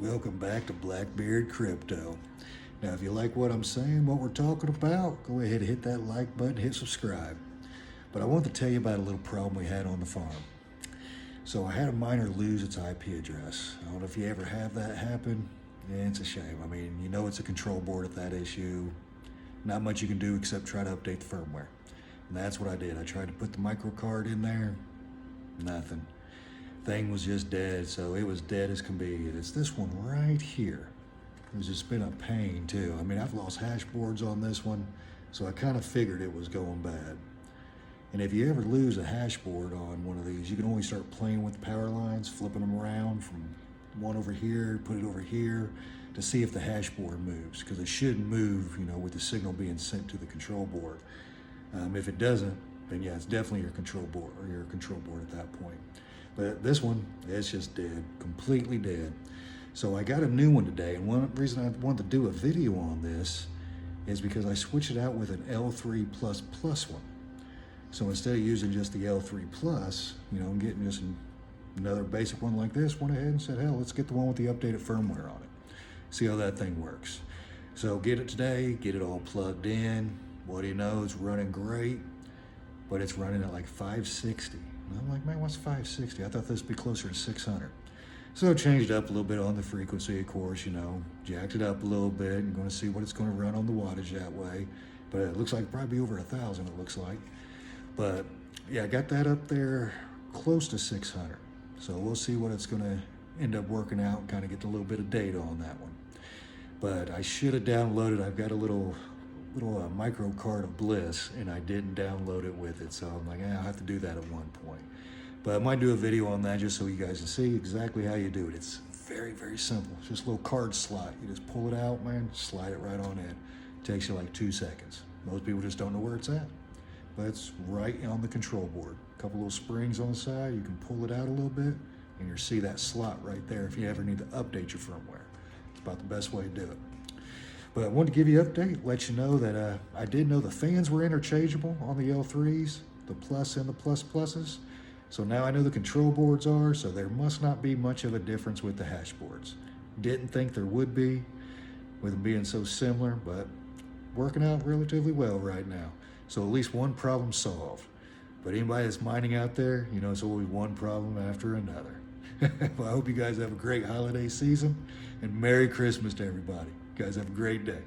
Welcome back to Blackbeard Crypto. Now, if you like what I'm saying, what we're talking about, go ahead and hit that like button, hit subscribe. But I want to tell you about a little problem we had on the farm. So I had a miner lose its IP address. I don't know if you ever have that happen. Yeah, it's a shame. I mean, you know it's a control board at that issue. Not much you can do except try to update the firmware. And that's what I did. I tried to put the micro card in there. Nothing. Thing was just dead, so it was dead as can be. It's this one right here. It's just been a pain too. I mean, I've lost hash boards on this one, so I kind of figured it was going bad. And if you ever lose a hash board on one of these, you can always start playing with the power lines, flipping them around from one over here, put it over here, to see if the hash board moves, because it should move, you know, with the signal being sent to the control board. If it doesn't, then yeah, it's definitely your control board at that point. But this one, it's just dead, completely dead. So I got a new one today, and one reason I wanted to do a video on this is because I switched it out with an L3++ one. So instead of using just the L3+, you know, I'm getting just another basic one like this, went ahead and said, hell, let's get the one with the updated firmware on it. See how that thing works. So get it today, get it all plugged in. What do you know, it's running great, but it's running at like 560. And I'm like, man, what's 560? I thought this would be closer to 600. So I changed up a little bit on the frequency, of course, you know, jacked it up a little bit. I'm going to see what it's going to run on the wattage that way. But it looks like probably over 1,000, it looks like. But yeah, I got that up there close to 600. So we'll see what it's going to end up working out and kind of get a little bit of data on that one. But I should have downloaded, I've got a little micro card of bliss, and I didn't download it with it, so I'm like, I'll have to do that at one point. But I might do a video on that just so you guys can see exactly how you do it. It's very, very simple. It's just a little card slot. You just pull it out, man, slide it right on in. It takes you like 2 seconds. Most people just don't know where it's at, but it's right on the control board. A couple little springs on the side, you can pull it out a little bit, and you'll see that slot right there if you ever need to update your firmware. It's about the best way to do it. But I wanted to give you an update, let you know that I did know the fans were interchangeable on the L3s, the plus and the plus pluses. So now I know the control boards are, so there must not be much of a difference with the hash boards. Didn't think there would be, with them being so similar, but working out relatively well right now. So at least one problem solved. But anybody that's mining out there, you know, it's always one problem after another. Well, I hope you guys have a great holiday season, and Merry Christmas to everybody. You guys have a great day.